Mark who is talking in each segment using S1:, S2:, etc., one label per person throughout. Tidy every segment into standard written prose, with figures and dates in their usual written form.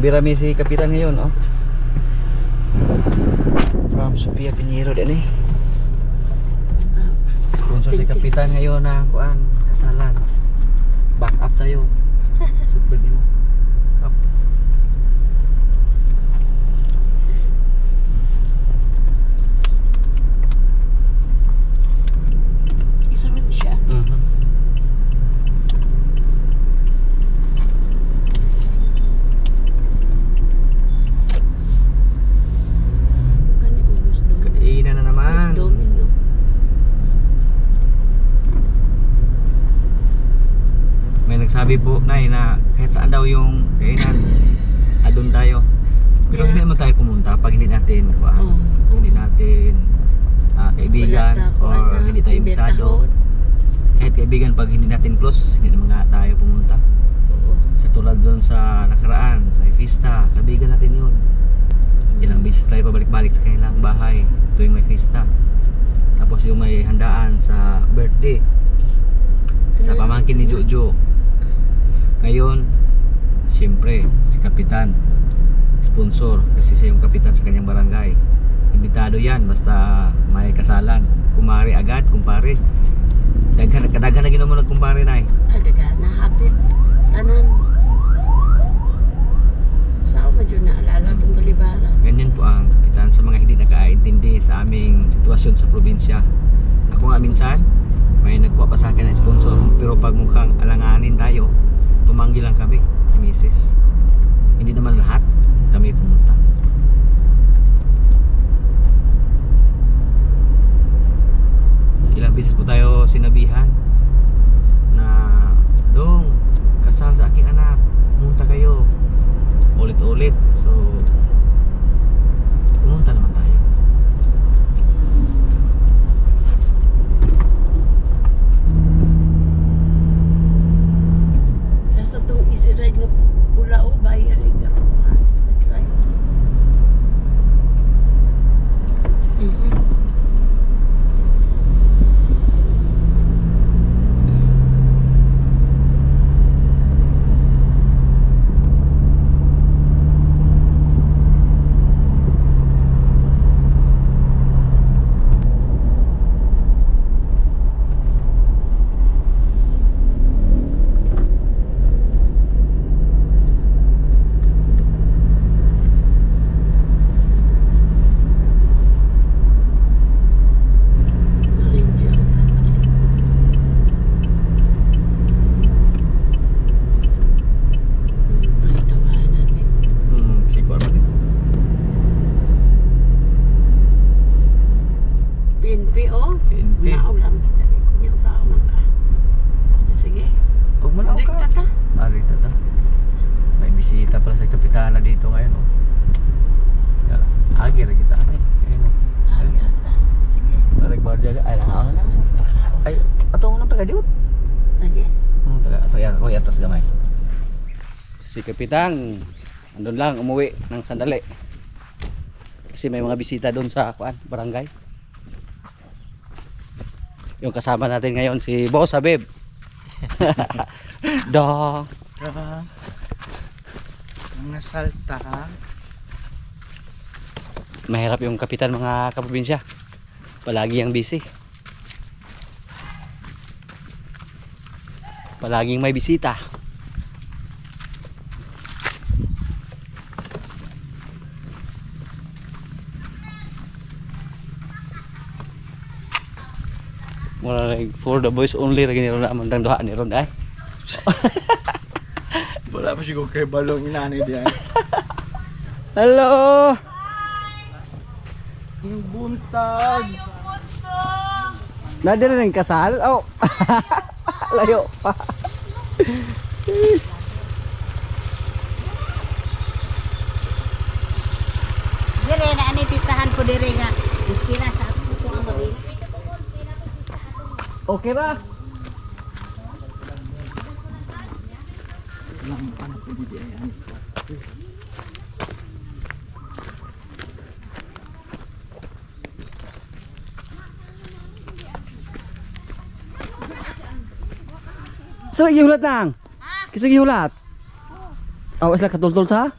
S1: birami si Kapitan ngayon, oh. From Sophia Pinheiro din eh. Sponsor si Kapitan ngayon ng kuan, kasalan. Back up tayo. Super mo. Kap.
S2: Isunod siya.
S1: Kainan na naman. May nagsabi po Nay na kahit saan daw yung kainan, doon tayo. Pero hindi naman tayo pumunta pag hindi natin hindi natin kaibigan or hindi tayo imbitado. Kahit kaibigan pag hindi natin close, hindi naman nga tayo pumunta. Katulad doon sa nakaraan, may fiesta, kaibigan natin yun. Ilang beses tayo pabalik-balik sa kanilang bahay tuwing may fiesta. Tapos yung may handaan sa birthday sa pamangkin ni Jojo. Ngayon, siyempre si Kapitan sponsor kasi siya yung kapitan sa kanyang barangay. Imbitado yan basta may kasalan. Kumari agad, kumpare. Kadaghan na ginawa mo nagkumpare na eh.
S2: Daghan na hapit. Tanan. Saan mo dyan naalala itong balibala?
S1: Ganyan po ang kapitan sa mga hindi nakaintindi sa aming sitwasyon sa probinsya. Ako nga minsan, may nagkuha pa sa akin ng sponsor. Pero pag mukhang alanganin tayo, tumanggi lang kami ni Mrs. Hindi naman lahat kami pumunta. Ilang beses po tayo sinabihan na Dong, kasal sa aking anak, pumunta kayo. Ulit-ulit. So pumunta naman tayo.
S2: Basta itong isiride nga pula o bayar ay ka. Nag-try.
S1: Si Kapitan andun lang, umuwi ng sandali kasi may mga bisita doon sa barangay. Yung kasama natin ngayon si Boss Habib. Dong
S3: mga salta.
S1: Mahirap yung Kapitan mga kaprobinsya, palagi ang busy, palaging may bisita. Mura like for the boys only lagi ni ron amang duha ni ron ay.
S3: Wala pa siguro kay balong inani diyan.
S1: Hello.
S3: Yung buntag.
S1: Nadi rin ang kasal. Oh. Layo pa.
S2: Dire na ani pistahan ko dire nga. Iskina sa ako ang mari.
S1: Okay ra. So gihulat nang. Kisig gihulat. Awas la katultol sa?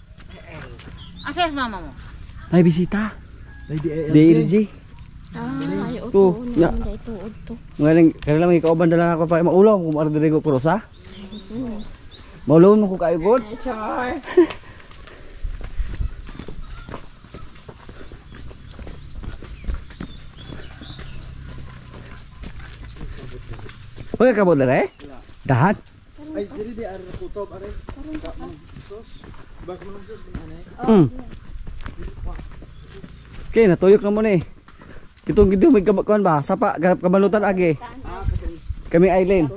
S2: Asa mama mo?
S4: Ay bisita.
S3: Lady
S4: DLG.
S5: Ay,
S4: To,
S5: uto.
S4: nya.
S5: Ito, uto.
S4: Ngayon, kaya lang ikauban dala ako pa maulaw kung ara diri ko kurosa. Maulaw mo ko kayo god.
S5: Char.
S4: Wala ka ba dere? Dahat.
S3: Ay, diri di ara kutob are. Sus. Bak mo sus binanay.
S4: Okay, natuyok na mo ni. Kitong gid may kabakuan ba? Sapa garap kabalutan agi. Kami island.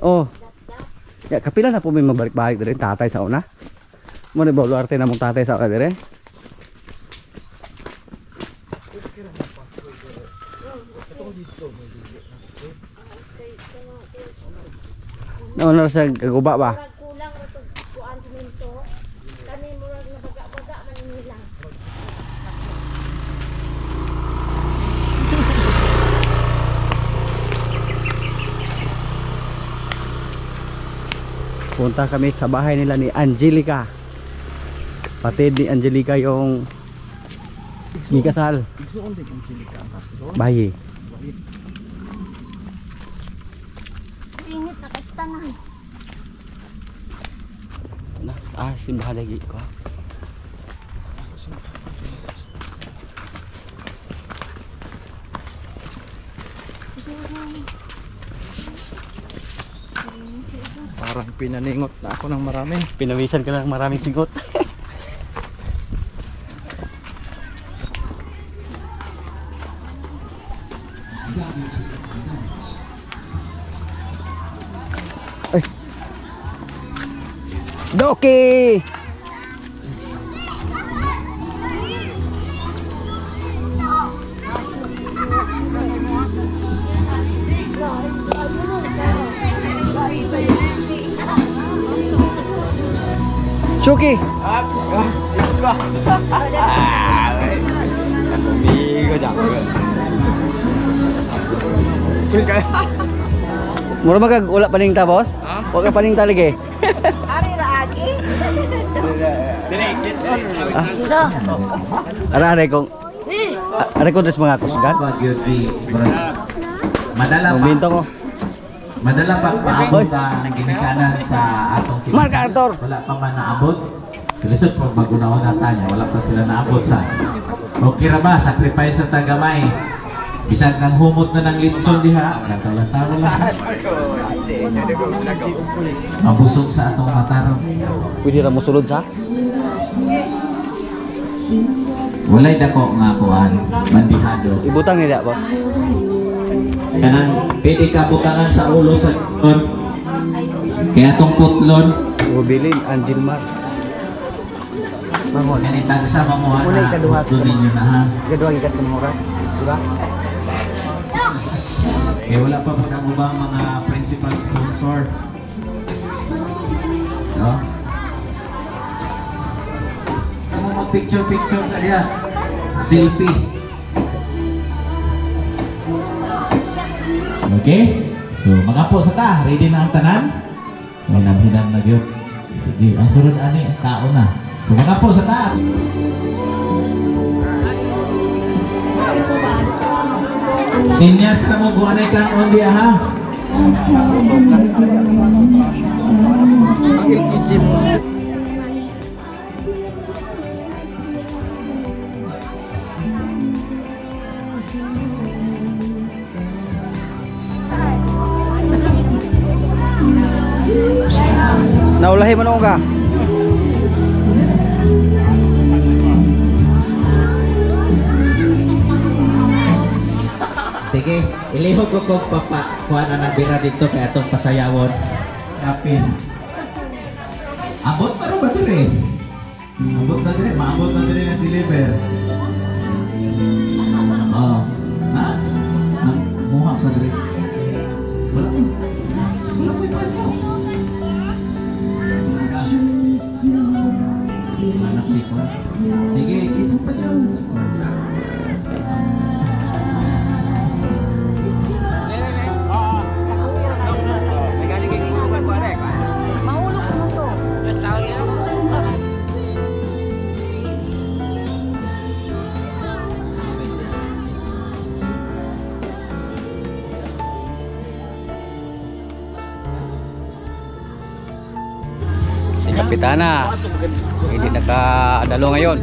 S4: Oh. Ya kapila na po may mabalik-balik dere tatay sa una. Mo ni bawlo arte na mong tatay sa ka dere. Naon na sa kaguba ba?
S5: Kulang ito kuan semento. Kani murag na baga-baga man nila.
S4: Punta kami sa bahay nila ni Angelica. Patid ni Angelica yung gikasal.
S3: Igsuon din ang silika ang kasto.
S4: Bayi.
S5: Singit na kastanan.
S4: Simbahan lagi ko.
S3: Parang pinaningot na ako ng marami.
S4: Pinawisan ka ng maraming sigot. Ay. Doki! Chuki! Mura magag wala paning ta boss? Wala ka paning lagi.
S5: Ari lagi.
S4: Ah. Ara kong ara ko tres mga kusgan.
S6: Madala pa,
S4: Minto ko.
S6: madala pa paabot ang ginikanan sa atong kinasa.
S4: Mark Arthur.
S6: Wala pa man naabot. Silisod po magunahon na tanya, wala pa sila naabot sa. Okay ra ba, sacrifice sa tagamay. Bisag nang humot na ng litson diha, lantaw-lantaw lang sa. Mabusog sa atong mataraw.
S4: Pwede ra mo sulod sa?
S6: Walay dako nga kuan, mandihado.
S4: Ibutang nila boss.
S6: Kanang pwede ka butangan sa ulo sa putlon. Kaya itong putlon,
S4: Ubilin Angelmar. Mangon.
S6: yan itagsa mamuha
S4: Muna
S6: na
S4: ikaduhat.
S6: putlon ninyo na ha.
S4: Gaduang ikat ng mura. Diba?
S6: Kaya wala pa po ng ubang mga principal sponsor. No? Ano mag-picture-picture sa diya? Selfie. Okay? So, mga po sa ta, ready na ang tanan? May namhinam na yun. Sige, ang sunod ani, tao na. So, mga po sa ta. Sinyas na mo kung anay kang undi ha?
S4: Naulahi mo na ka.
S6: Sige, ilihog ko kong papa kuha na nabira dito kaya itong pasayawon. Kapin. Abot pa rin ba dire? Abot na dire, maabot na dire na deliver. Oh. Ha? Muha ka dire. Wala mo. Wala mo ipan mo. Anak ko. Sige, kids pa dyan.
S4: Kapitana, hindi nakadalo ngayon.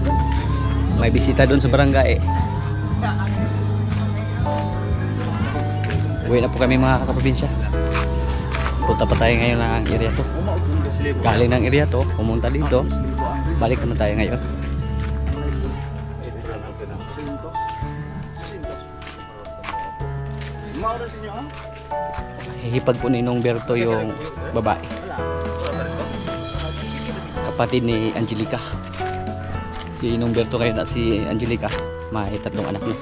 S4: May bisita doon sa barangay. Uwi na po kami mga kaprobinsya. Punta pa tayo ngayon ng area to. Galing ng area to, pumunta dito. Balik naman tayo ngayon. Hihipag po ni Nong Berto yung babae. Kapatid ni Angelica. Si Nong Berto ngayon at si Angelica, may 3 anak na.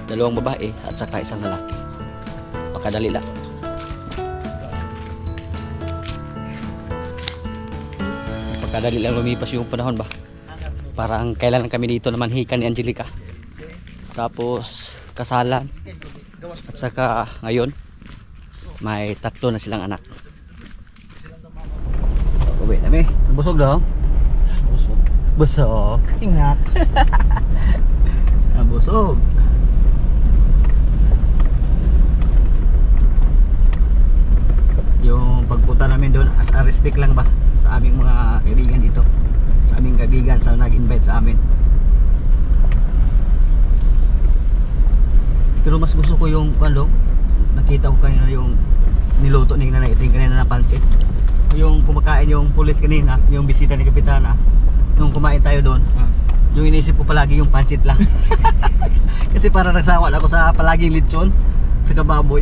S4: 2 babae at saka 1 lalaki. Pakadali lang. Pakadali lang lumipas yung panahon ba. Parang kailan kami dito naman hika ni Angelica. Tapos kasalan. At saka ngayon may 3 na silang anak. Uwi na busog daw. Busog.
S3: Ingat.
S1: Busog. Yung pagpunta namin doon as a respect lang ba sa aming mga kaibigan dito, sa aming kaibigan sa nag-invite sa amin. Pero mas gusto ko yung kalo, nakita ko kanina yung niluto ni Nanay Iting kanina na pansit. Yung kumakain yung pulis kanina, yung bisita ni Kapitana, nung kumain tayo doon, yung inisip ko palagi yung pansit lang. Kasi para nagsawa ako sa palaging lechon sa baboy.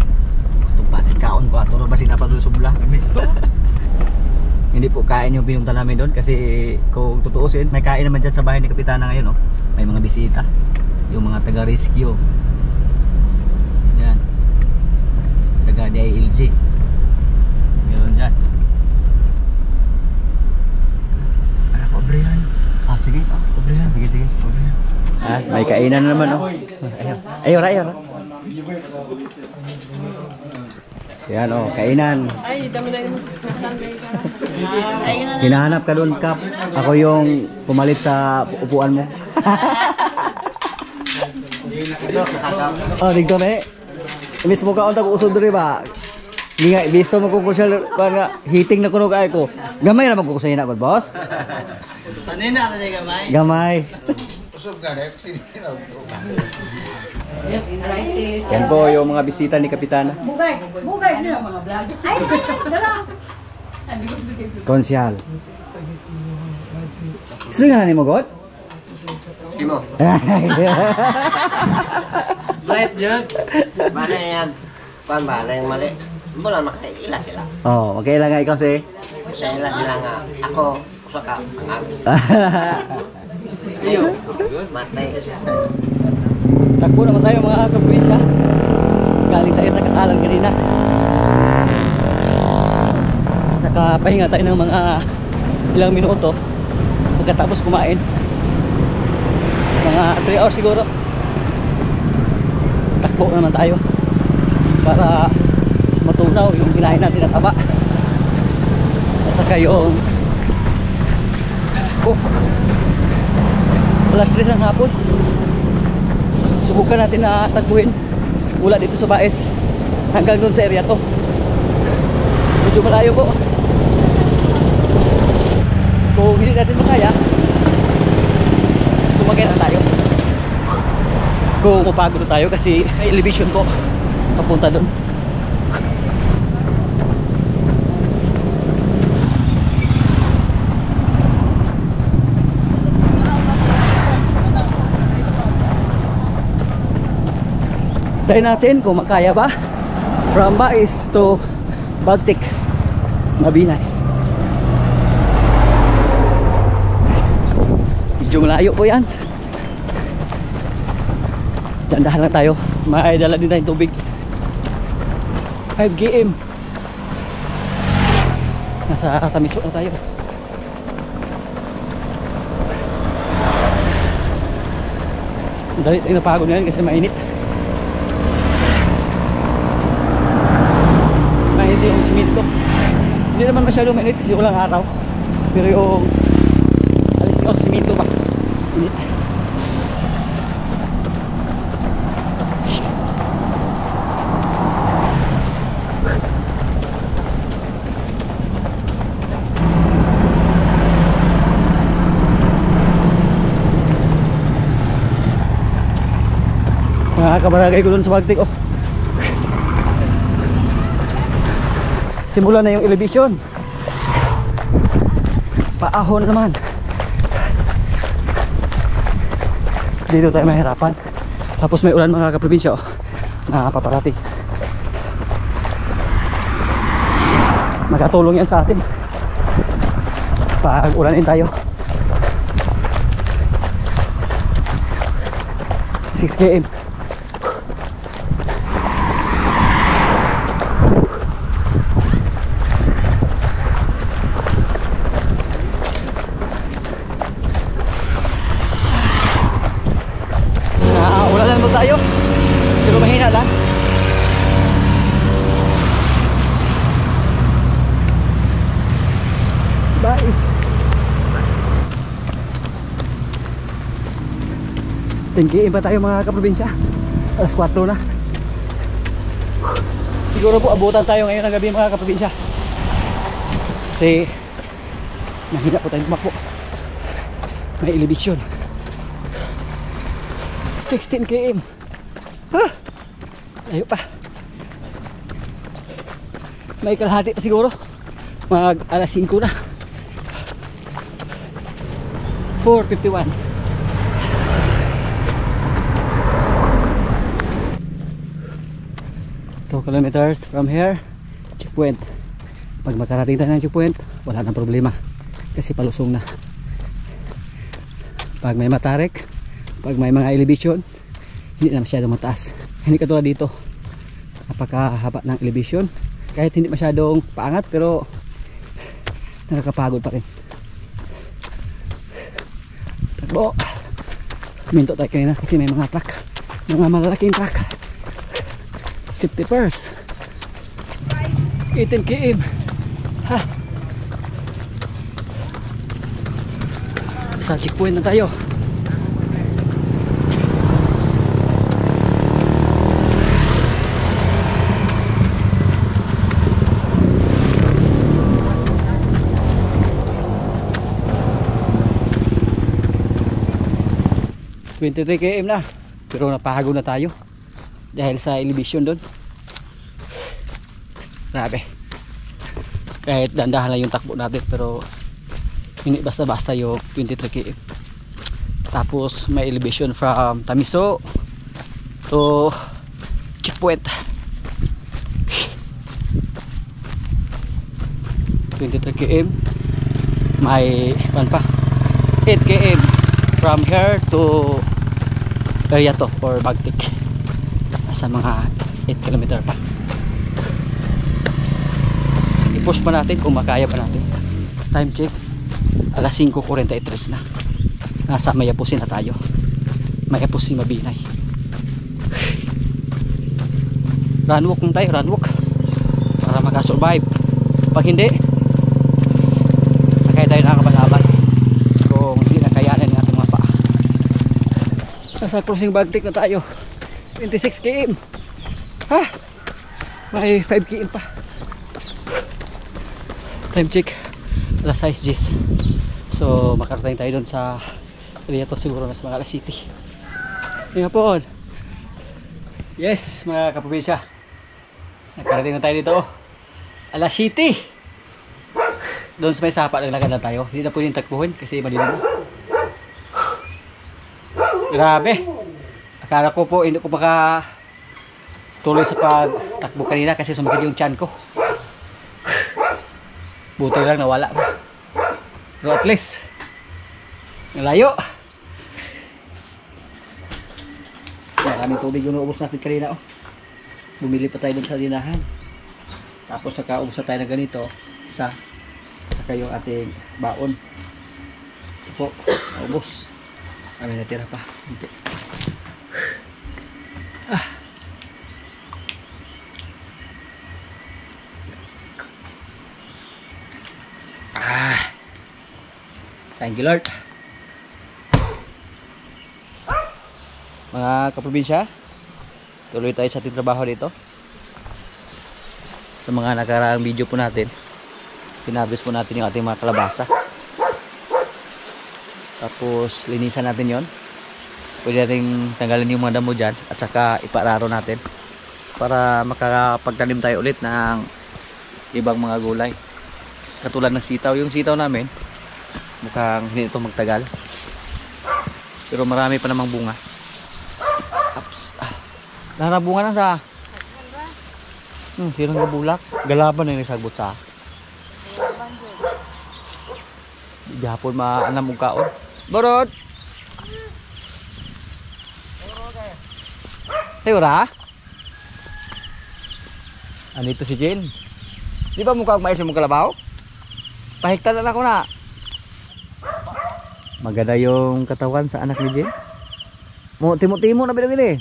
S1: Itong pansit kaon ko ato ba sinapalusubla. Hindi po kain yung pinunta namin doon kasi kung tutuusin, may kain naman dyan sa bahay ni Kapitana ngayon, no? May mga bisita, yung mga taga-rescue. Yan. Taga-DILG. Meron dyan.
S3: Ay, kobrihan.
S1: Sige.
S3: Kobrihan.
S1: Sige.
S4: May kainan na naman, oh. Ayun. Yan, oh, kainan.
S5: Ay, dami na yung nasanday sa.
S4: Hinahanap ka doon, Kap. Ako yung pumalit sa upuan mo. Oh, dito na eh. Imis mo ka unta ko usod diri ba? Di nga, bisto mo ko siya nga hiting na kuno kay ko. Gamay ra magko sa ina ko, boss.
S1: Tanina na gamay.
S4: Gamay.
S3: Usog ka rep, sininaw.
S4: Yan po yung mga bisita ni Kapitana.
S2: Bugay na mga vlog. Ay, dala.
S4: Konsyal. Sino nga ni mo, God?
S7: Simo. Light yun. Mana yan? Kuan ba na yung mali? Wala makaila sila.
S4: Oh, okay lang nga ikaw si.
S7: Sa ila sila nga ako saka ang Ayo. Matay.
S4: Takbo naman tayo mga kapuisya. Galing tayo sa kasalan kanina. Nakapahinga tayo ng mga ilang minuto pagkatapos kumain. Mga 3 hours siguro. Takbo naman tayo para matunaw yung kinain natin na taba at saka yung cook. Alas 3 ng hapon. Subukan natin na tagpuin mula dito sa Baes hanggang doon sa area to. Medyo malayo po. Kung hindi natin makaya, sumakay na tayo. Kung mapagod tayo kasi may elevation ko papunta doon. Try natin kung makaya ba from Baes to Baltic Mabinay. Medyo malayo po yan. Dandahan lang tayo. May dala din tayong tubig. 5 km. Nasa Tamisok na tayo. Dali tayo napagod ngayon kasi mainit. Mainit yung simento. Hindi naman masyadong mainit kasi walang araw. Pero yung alis ko sa simento ba? Init. Mga kabarangay ko doon sa Bagtik, oh. Simula na yung elevation. Paahon naman. Dito tayo mahirapan. Tapos may ulan mga kaprobinsya, oh. Nakapaparating. Magkatulong yan sa atin pag ulanin tayo. 6 km. Ulanan mo tayo, pero mahina lang. Guys, 10 km pa tayo mga kaprobinsya. Alas 4 na. Siguro po abutan tayo ngayon ng gabi mga kaprobinsya, kasi mahina po tayong tumakbo. May elevation 16 km. Ayaw pa. May kalahati pa siguro. Mag alas 5 na. 4:51. 2 kilometers from here, checkpoint. Pag makarating tayo ng checkpoint, wala nang problema kasi palusong na. Pag may matarik, pag may mga elevation, hindi na masyadong mataas. Hindi katulad dito, napakahaba ng elevation. Kahit hindi masyadong paangat, pero nakakapagod pa rin. Takbo. Minto tayo kanina kasi may mga truck, mga malalaking truck. Safety first. 18 km. Ha. Sa checkpoint na tayo. $23 km na, pero napahagod na tayo dahil sa elevation doon. Grabe. Kahit dandahan lang yung takbo natin, pero hindi basta-basta yung 23 km. Tapos may elevation from Tamiso to checkpoint. 23 km. May 8 km from here to area to or Bagtik. Nasa mga 8 km pa. I-push pa natin kung makaya pa natin. Time check, alas 5:43 na. Nasa Mayapusin na tayo. Mayapusin, Mabinay. Runwalk lang tayo, runwalk, para makasurvive. Pag hindi, sakay tayo ng kabalaban kung hindi na kayanan ng ating mga paa. Nasa crossing Bagtik na tayo. 26 km. Ha? May 5 km pa. Time check, alas 6 Gs. So makarating tayo dun sa area to, siguro na sa mga alas City. Ngayon po. Yes mga kaprobinsya, nakarating na tayo dito. Alas City. Doon sa may sapa naglagan na tayo. Hindi na pwedeng takbuhin kasi malilim. Grabe. Akala ko po hindi ko maka tuloy sa pagtakbo kanina kasi sumakit yung tiyan ko. Buti lang nawala pa. Pero at least nalayo. Maraming tubig yung naubos natin kanina, oh. Bumili pa tayo dun sa dinahan. Tapos nakaubos na tayo ng ganito, isa at saka yung ating baon. Ito po, naubos. Kami natira pa. Okay. Thank you Lord. Mga kaprobinsya, tuloy tayo sa ating trabaho dito. Sa mga nakaraang video po natin, pinabis po natin yung ating mga kalabasa. Tapos linisan natin yon. Pwede natin tanggalin yung mga damo dyan at saka ipararo natin para makapagtanim tayo ulit ng ibang mga gulay. Katulad ng sitaw. Yung sitaw namin mukhang hindi ito magtagal. Pero marami pa namang bunga. Ups. Narabunga na sa sino nga bulak? Galaban na yung nasagbot sa Japon maanam mong kaon. Borod! Tayo ra? Anito si Jen. Di ba mukha mais mong kalabaw? Pahiktan na ako na. Maganda yung katawan sa anak ni Jen. Timo-timo na bilang ini.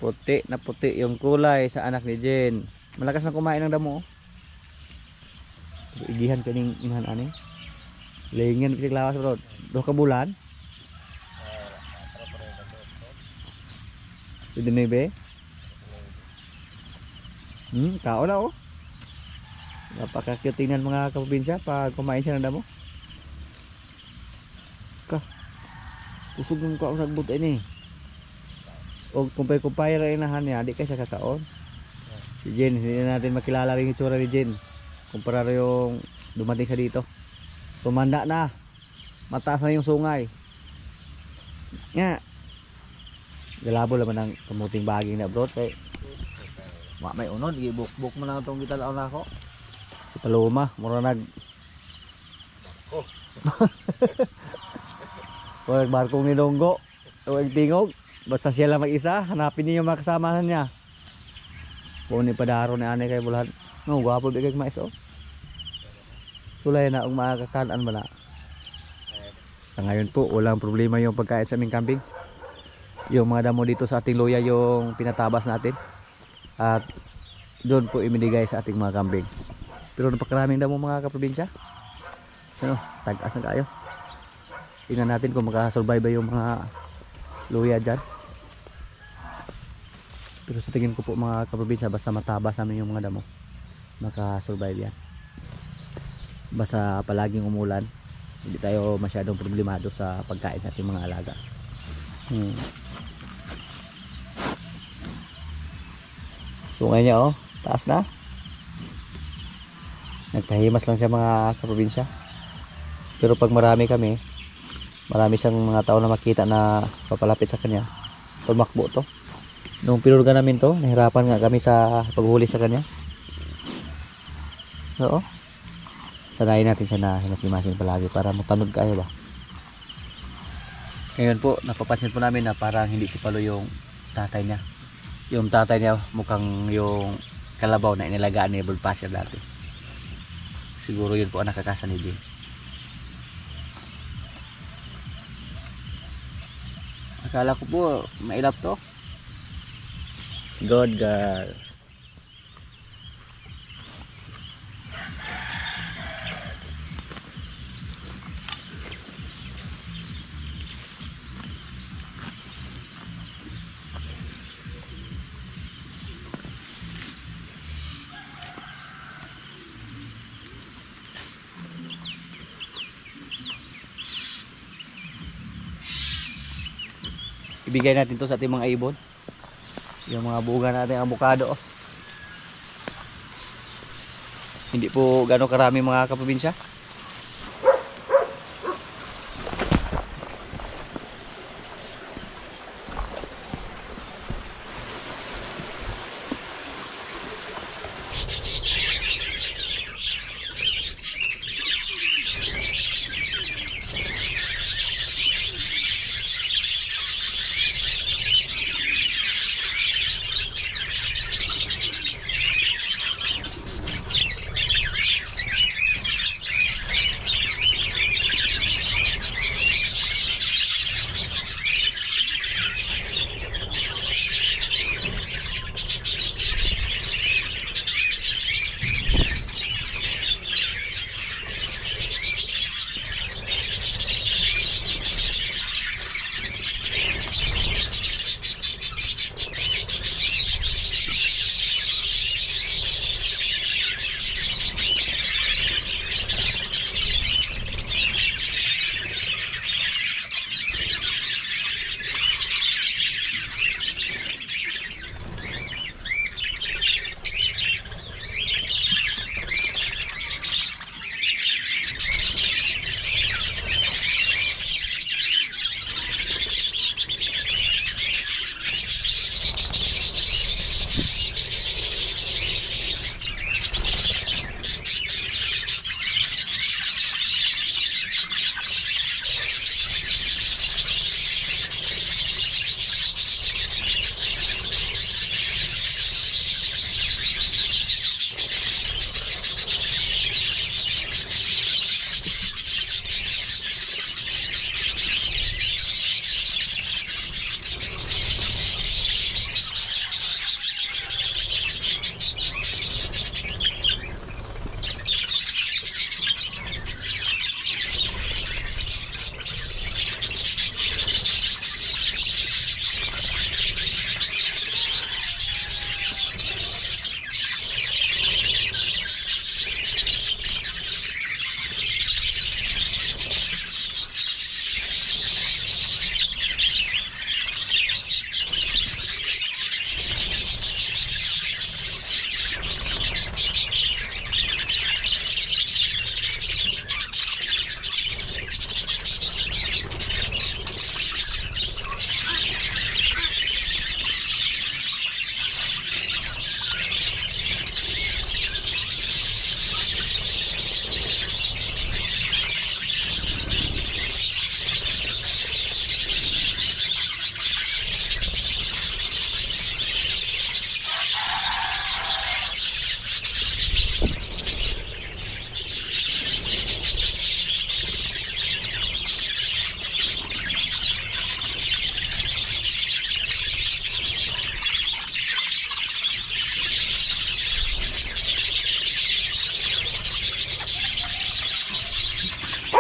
S4: Puti na puti yung kulay sa anak ni Jen. Malakas na kumain ng damo. Igihan kaning inahan ani. Lingan pitik lawas bro. 2 ka bulan. Pwede na be? Tao na oh. Napaka-cute tingnan mga kaprobinsya pag kumain siya ng damo. Kusog ng kaon sa but ini. O kumpay-kumpay ra inahan niya, di kay sa kakaon. Si Jen, hindi na natin makilala rin yung itsura ni Jen. Kumpara yung dumating sa dito. Tumanda na. Mataas na yung sungay. Nga. Galabo naman ang kamuting baging na bro. Kay may unod, gibuk-buk mo na itong gitalaw na ako. Si Paloma, mura nag Huwag barkong nilonggo. Huwag tingog. Basta siya lang mag-isa. Hanapin niyo yung mga kasamahan niya. Puni padaro ni ane kay bulahan. No, gwapo bigay mais oh. Sulay na ang makakakaan ba na. Sa ngayon po, walang problema yung pagkain sa aming kambing. Yung mga damo dito sa ating luya yung pinatabas natin. At doon po iminigay sa ating mga kambing. Pero napakaraming damo mga kaprobinsya. Ano, tag-as na kayo. Tingnan natin kung makasurvive yung mga luya dyan. Pero sa tingin ko po mga kaprobinsya, basta matabas namin yung mga damo, makasurvive yan. Basta palaging umulan, hindi tayo masyadong problemado sa pagkain sa ating mga alaga. Sungay niya oh, taas na. Nagkahimas lang siya mga kaprobinsya. Pero pag marami kami, marami siyang mga tao na makita na papalapit sa kanya, tumakbo to. Nung pinurga namin to, nahirapan nga kami sa paghuli sa kanya. Oo. Sanayin natin siya na hinasimasin palagi para matanod kayo ba. Ngayon po, napapansin po namin na parang hindi si Palo yung tatay niya. Yung tatay niya mukhang yung kalabaw na inilagaan ni Bulpasya dati. Siguro yun po ang nakakasa ni Jim. Akala ko po mailap to. Good girl. Ibigay natin to sa ating mga ibon. Yung mga buga natin avocado oh. Hindi po gano'ng karami mga kaprobinsya.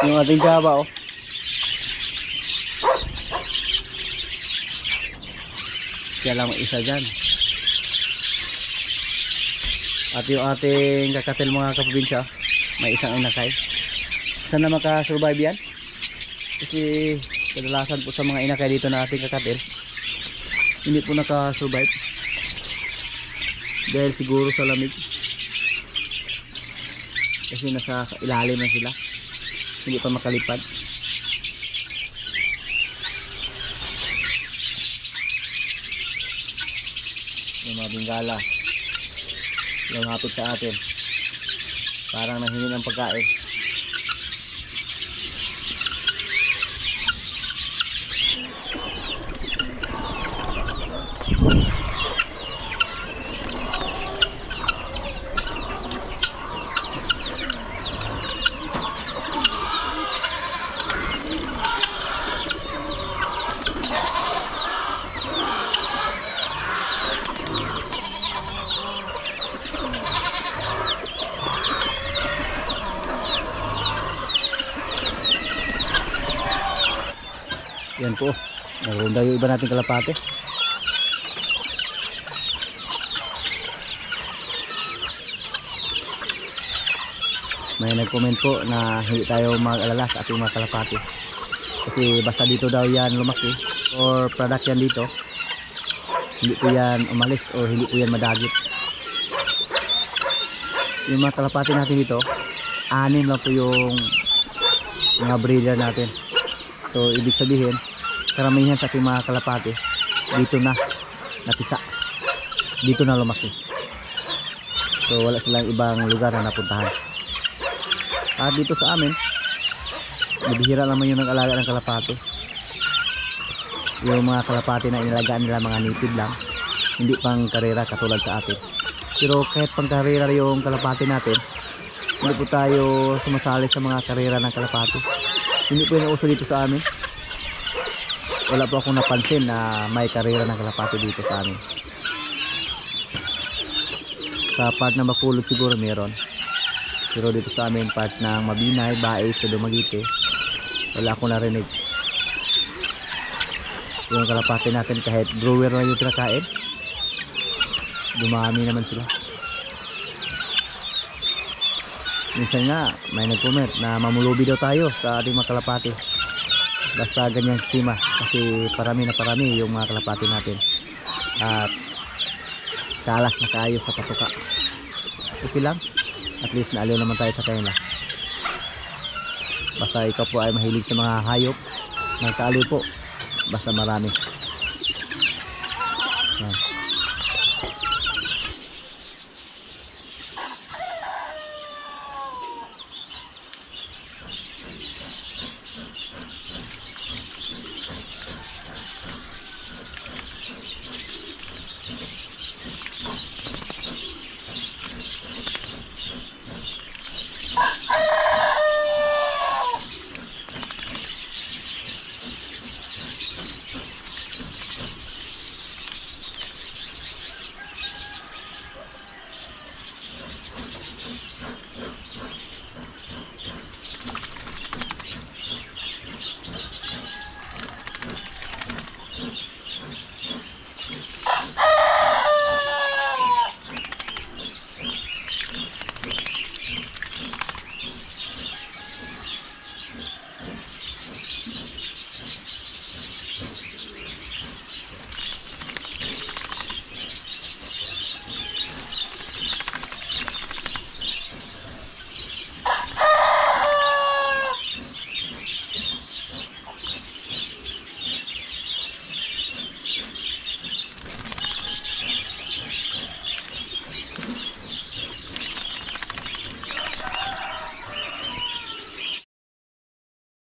S4: Yung ating Java, oh. Kaya lang isa dyan. At yung ating kakatil mga kaprobinsya, may isang inakay. Saan na makasurvive yan? Kasi kadalasan po sa mga inakay dito na ating kakatil, hindi po nakasurvive. Dahil siguro sa lamig. Kasi nasa ilalim na sila. Hindi pa makalipad. Yung mga bingala lumapit sa atin, parang nanghingi ng pagkain. Yan po, nagronda yung iba nating kalapate. May nag-comment po na hindi tayo mag-alala sa ating mga kalapate, kasi basta dito daw yan lumaki or product yan dito, hindi po yan umalis o hindi po yan madagit. Yung mga kalapate natin dito, 6 lang po yung mga breeder natin. So ibig sabihin, karamihan sa ating mga kalapate dito na napisa, dito na lumaki. So wala silang ibang lugar na napuntahan. At dito sa amin, nabihira naman yung nag-alaga ng kalapate. Yung mga kalapate na inalagaan nila mga native lang, hindi pang karera katulad sa atin. Pero kahit pang karera yung kalapate natin, hindi po tayo sumasali sa mga karera ng kalapate. Hindi po yung uso dito sa amin. Wala po akong napansin na may karera ng kalapate dito sa amin. Sa part ng Bacolod siguro meron, pero dito sa amin, part ng Mabinay, Baez, sa Dumaguete, wala akong narinig. Yung kalapate natin, kahit grower lang yung pinakain, dumami naman sila. Minsan nga may nag-comment na mamulubi daw tayo sa ating mga kalapate basta ganyang sistema, kasi parami na parami yung mga kalapate natin at kalas na kayo sa katuka. Okay lang, at least naaliw naman tayo sa kanila. Basta ikaw po ay mahilig sa mga hayop, magkaaliw po basta marami.